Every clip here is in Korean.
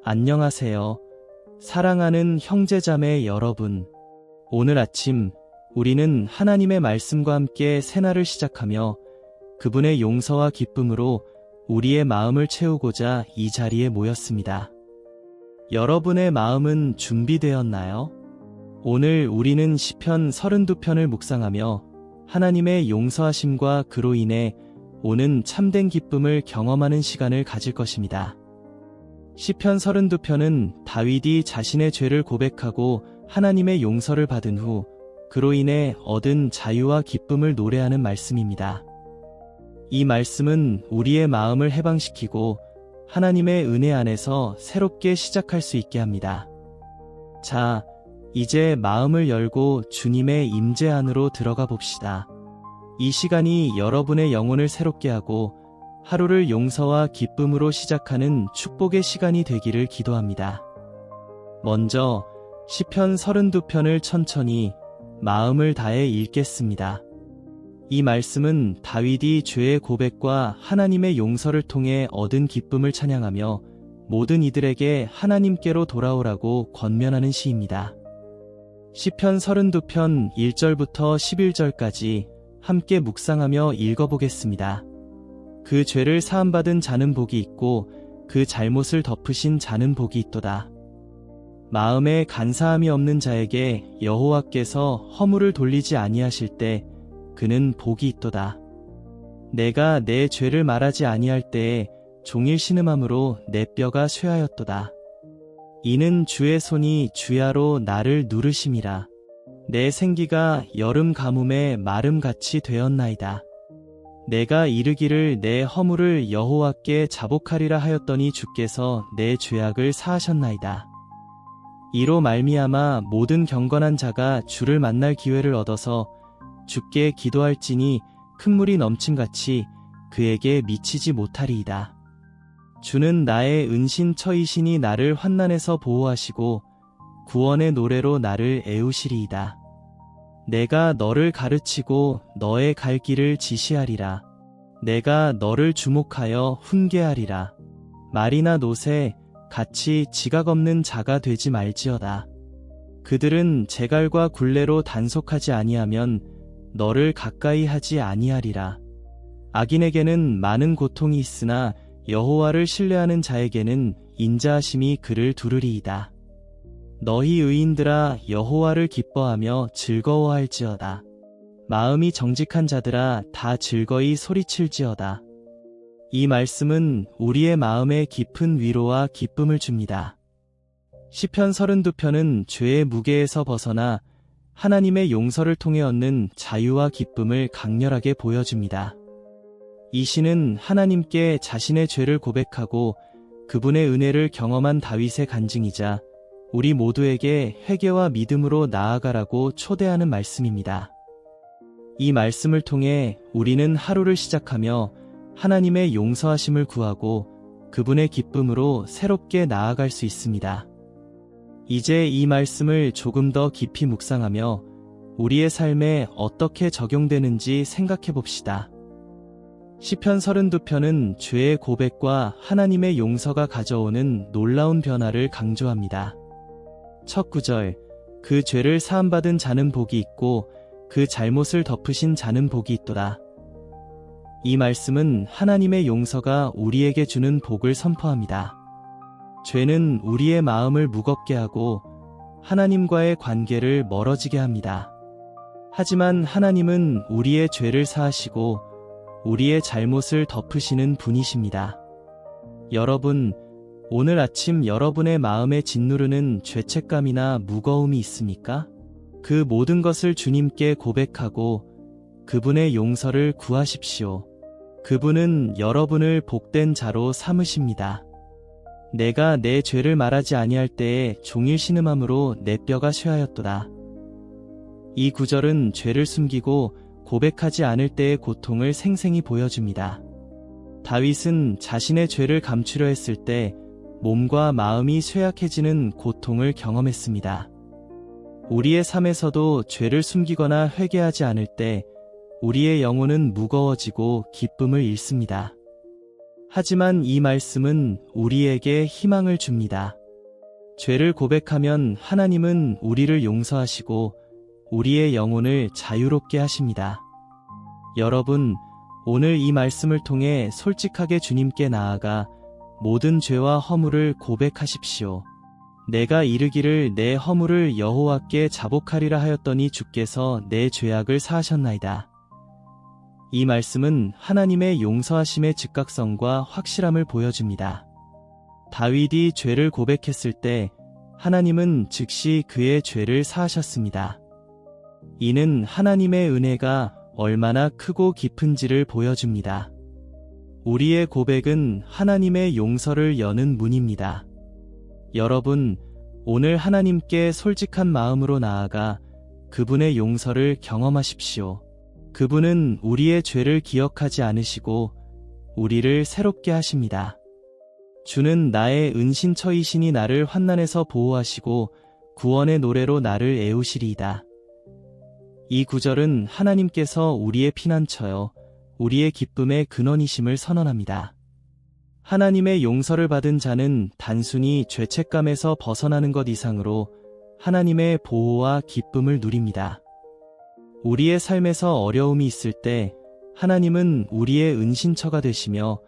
안녕하세요. 사랑하는 형제자매 여러분. 오늘 아침 우리는 하나님의 말씀과 함께 새날을 시작하며 그분의 용서와 기쁨으로 우리의 마음을 채우고자 이 자리에 모였습니다. 여러분의 마음은 준비되었나요? 오늘 우리는 시편 32편을 묵상하며 하나님의 용서하심과 그로 인해 오는 참된 기쁨을 경험하는 시간을 가질 것입니다. 시편 32편은 다윗이 자신의 죄를 고백하고 하나님의 용서를 받은 후 그로 인해 얻은 자유와 기쁨을 노래하는 말씀입니다. 이 말씀은 우리의 마음을 해방시키고 하나님의 은혜 안에서 새롭게 시작할 수 있게 합니다. 자, 이제 마음을 열고 주님의 임재 안으로 들어가 봅시다. 이 시간이 여러분의 영혼을 새롭게 하고 하루를 용서와 기쁨으로 시작하는 축복의 시간이 되기를 기도합니다. 먼저 시편 32편을 천천히 마음을 다해 읽겠습니다. 이 말씀은 다윗이 죄의 고백과 하나님의 용서를 통해 얻은 기쁨을 찬양하며 모든 이들에게 하나님께로 돌아오라고 권면하는 시입니다. 시편 32편 1절부터 11절까지 함께 묵상하며 읽어보겠습니다. 그 죄를 사함받은 자는 복이 있고 그 잘못을 덮으신 자는 복이 있도다. 마음에 간사함이 없는 자에게 여호와께서 허물을 돌리지 아니하실 때 그는 복이 있도다. 내가 내 죄를 말하지 아니할 때에 종일 신음함으로 내 뼈가 쇠하였도다. 이는 주의 손이 주야로 나를 누르심이라. 내 생기가 여름 가뭄에 마름같이 되었나이다. 내가 이르기를 내 허물을 여호와께 자복하리라 하였더니 주께서 내 죄악을 사하셨나이다. 이로 말미암아 모든 경건한 자가 주를 만날 기회를 얻어서 주께 기도할지니 큰 물이 넘침같이 그에게 미치지 못하리이다. 주는 나의 은신처이시니 나를 환난에서 보호하시고 구원의 노래로 나를 애우시리이다. 내가 너를 가르치고 너의 갈 길을 지시하리라. 내가 너를 주목하여 훈계하리라. 말이나 노새 같이 지각 없는 자가 되지 말지어다. 그들은 제갈과 굴레로 단속하지 아니하면 너를 가까이 하지 아니하리라. 악인에게는 많은 고통이 있으나 여호와를 신뢰하는 자에게는 인자하심이 그를 두르리이다. 너희 의인들아 여호와를 기뻐하며 즐거워할지어다. 마음이 정직한 자들아 다 즐거이 소리칠지어다. 이 말씀은 우리의 마음에 깊은 위로와 기쁨을 줍니다. 시편 32편은 죄의 무게에서 벗어나 하나님의 용서를 통해 얻는 자유와 기쁨을 강렬하게 보여줍니다. 이 시는 하나님께 자신의 죄를 고백하고 그분의 은혜를 경험한 다윗의 간증이자 우리 모두에게 회개와 믿음으로 나아가라고 초대하는 말씀입니다. 이 말씀을 통해 우리는 하루를 시작하며 하나님의 용서하심을 구하고 그분의 기쁨으로 새롭게 나아갈 수 있습니다. 이제 이 말씀을 조금 더 깊이 묵상하며 우리의 삶에 어떻게 적용되는지 생각해 봅시다. 시편 32편은 죄의 고백과 하나님의 용서가 가져오는 놀라운 변화를 강조합니다. 첫 구절, 그 죄를 사함받은 자는 복이 있고 그 잘못을 덮으신 자는 복이 있도다. 이 말씀은 하나님의 용서가 우리에게 주는 복을 선포합니다. 죄는 우리의 마음을 무겁게 하고 하나님과의 관계를 멀어지게 합니다. 하지만 하나님은 우리의 죄를 사하시고 우리의 잘못을 덮으시는 분이십니다. 여러분, 오늘 아침 여러분의 마음에 짓누르는 죄책감이나 무거움이 있습니까? 그 모든 것을 주님께 고백하고 그분의 용서를 구하십시오. 그분은 여러분을 복된 자로 삼으십니다. 내가 내 죄를 말하지 아니할 때에 종일 신음함으로 내 뼈가 쇠하였도다. 이 구절은 죄를 숨기고 고백하지 않을 때의 고통을 생생히 보여줍니다. 다윗은 자신의 죄를 감추려 했을 때 몸과 마음이 쇠약해지는 고통을 경험했습니다. 우리의 삶에서도 죄를 숨기거나 회개하지 않을 때 우리의 영혼은 무거워지고 기쁨을 잃습니다. 하지만 이 말씀은 우리에게 희망을 줍니다. 죄를 고백하면 하나님은 우리를 용서하시고 우리의 영혼을 자유롭게 하십니다. 여러분, 오늘 이 말씀을 통해 솔직하게 주님께 나아가 모든 죄와 허물을 고백하십시오. 내가 이르기를 내 허물을 여호와께 자복하리라 하였더니 주께서 내 죄악을 사하셨나이다. 이 말씀은 하나님의 용서하심의 즉각성과 확실함을 보여줍니다. 다윗이 죄를 고백했을 때 하나님은 즉시 그의 죄를 사하셨습니다. 이는 하나님의 은혜가 얼마나 크고 깊은지를 보여줍니다. 우리의 고백은 하나님의 용서를 여는 문입니다. 여러분, 오늘 하나님께 솔직한 마음으로 나아가 그분의 용서를 경험하십시오. 그분은 우리의 죄를 기억하지 않으시고 우리를 새롭게 하십니다. 주는 나의 은신처이시니 나를 환난에서 보호하시고 구원의 노래로 나를 애우시리이다. 이 구절은 하나님께서 우리의 피난처여 우리의 기쁨의 근원이심을 선언합니다. 하나님의 용서를 받은 자는 단순히 죄책감에서 벗어나는 것 이상으로 하나님의 보호와 기쁨을 누립니다. 우리의 삶에서 어려움이 있을 때 하나님은 우리의 은신처가 되시며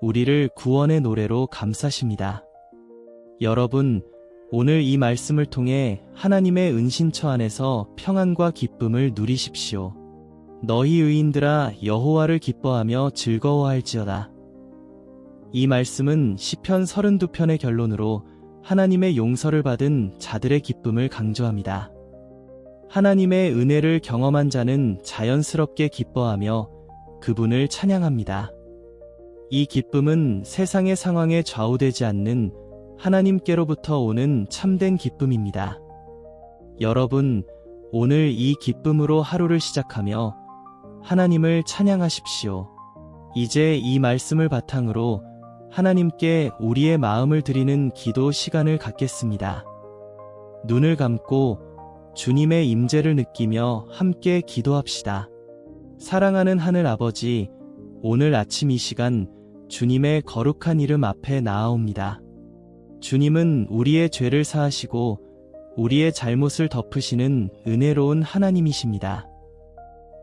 우리를 구원의 노래로 감싸십니다. 여러분, 오늘 이 말씀을 통해 하나님의 은신처 안에서 평안과 기쁨을 누리십시오. 너희 의인들아 여호와를 기뻐하며 즐거워할지어다. 이 말씀은 시편 32편의 결론으로 하나님의 용서를 받은 자들의 기쁨을 강조합니다. 하나님의 은혜를 경험한 자는 자연스럽게 기뻐하며 그분을 찬양합니다. 이 기쁨은 세상의 상황에 좌우되지 않는 하나님께로부터 오는 참된 기쁨입니다. 여러분, 오늘 이 기쁨으로 하루를 시작하며 하나님을 찬양하십시오. 이제 이 말씀을 바탕으로 하나님께 우리의 마음을 드리는 기도 시간을 갖겠습니다. 눈을 감고 주님의 임재를 느끼며 함께 기도합시다. 사랑하는 하늘 아버지, 오늘 아침 이 시간 주님의 거룩한 이름 앞에 나아옵니다. 주님은 우리의 죄를 사하시고 우리의 잘못을 덮으시는 은혜로운 하나님이십니다.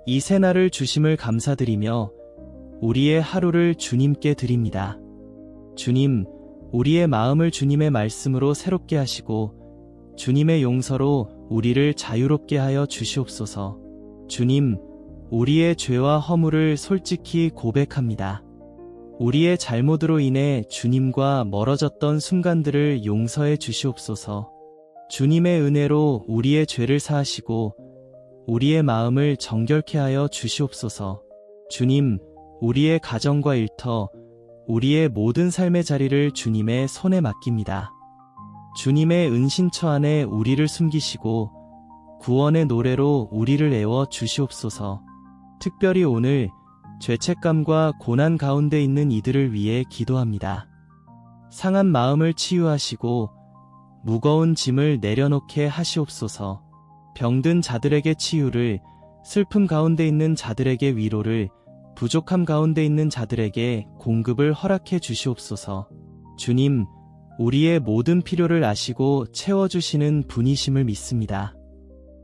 이 새날을 주심을 감사드리며 우리의 하루를 주님께 드립니다. 주님, 우리의 마음을 주님의 말씀으로 새롭게 하시고 주님의 용서로 우리를 자유롭게 하여 주시옵소서. 주님, 우리의 죄와 허물을 솔직히 고백합니다. 우리의 잘못으로 인해 주님과 멀어졌던 순간들을 용서해 주시옵소서. 주님의 은혜로 우리의 죄를 사하시고 우리의 마음을 정결케 하여 주시옵소서. 주님, 우리의 가정과 일터, 우리의 모든 삶의 자리를 주님의 손에 맡깁니다. 주님의 은신처 안에 우리를 숨기시고 구원의 노래로 우리를 애워 주시옵소서. 특별히 오늘 죄책감과 고난 가운데 있는 이들을 위해 기도합니다. 상한 마음을 치유하시고 무거운 짐을 내려놓게 하시옵소서. 병든 자들에게 치유를, 슬픔 가운데 있는 자들에게 위로를, 부족함 가운데 있는 자들에게 공급을 허락해 주시옵소서. 주님, 우리의 모든 필요를 아시고 채워주시는 분이심을 믿습니다.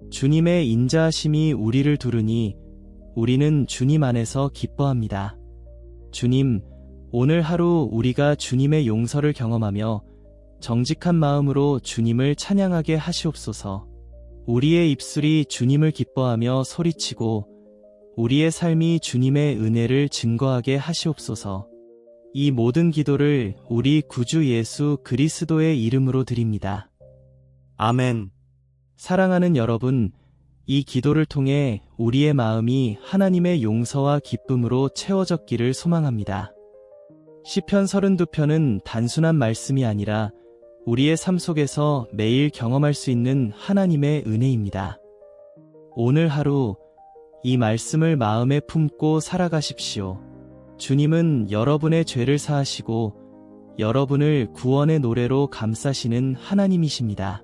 주님의 인자하심이 우리를 두르니 우리는 주님 안에서 기뻐합니다. 주님, 오늘 하루 우리가 주님의 용서를 경험하며 정직한 마음으로 주님을 찬양하게 하시옵소서. 우리의 입술이 주님을 기뻐하며 소리치고 우리의 삶이 주님의 은혜를 증거하게 하시옵소서. 이 모든 기도를 우리 구주 예수 그리스도의 이름으로 드립니다. 아멘. 사랑하는 여러분, 이 기도를 통해 우리의 마음이 하나님의 용서와 기쁨으로 채워졌기를 소망합니다. 시편 32편은 단순한 말씀이 아니라 우리의 삶 속에서 매일 경험할 수 있는 하나님의 은혜입니다. 오늘 하루 이 말씀을 마음에 품고 살아가십시오. 주님은 여러분의 죄를 사하시고 여러분을 구원의 노래로 감싸시는 하나님이십니다.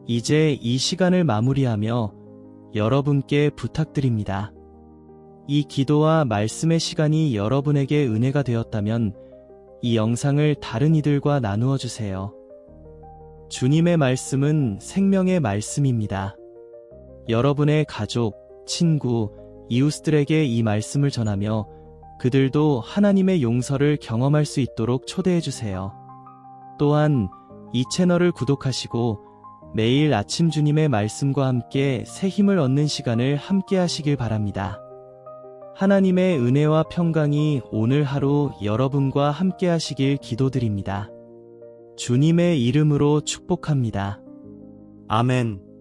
이제 이 시간을 마무리하며 여러분께 부탁드립니다. 이 기도와 말씀의 시간이 여러분에게 은혜가 되었다면 이 영상을 다른 이들과 나누어 주세요. 주님의 말씀은 생명의 말씀입니다. 여러분의 가족, 친구, 이웃들에게 이 말씀을 전하며 그들도 하나님의 용서를 경험할 수 있도록 초대해 주세요. 또한 이 채널을 구독하시고 매일 아침 주님의 말씀과 함께 새 힘을 얻는 시간을 함께 하시길 바랍니다. 하나님의 은혜와 평강이 오늘 하루 여러분과 함께 하시길 기도드립니다. 주님의 이름으로 축복합니다. 아멘.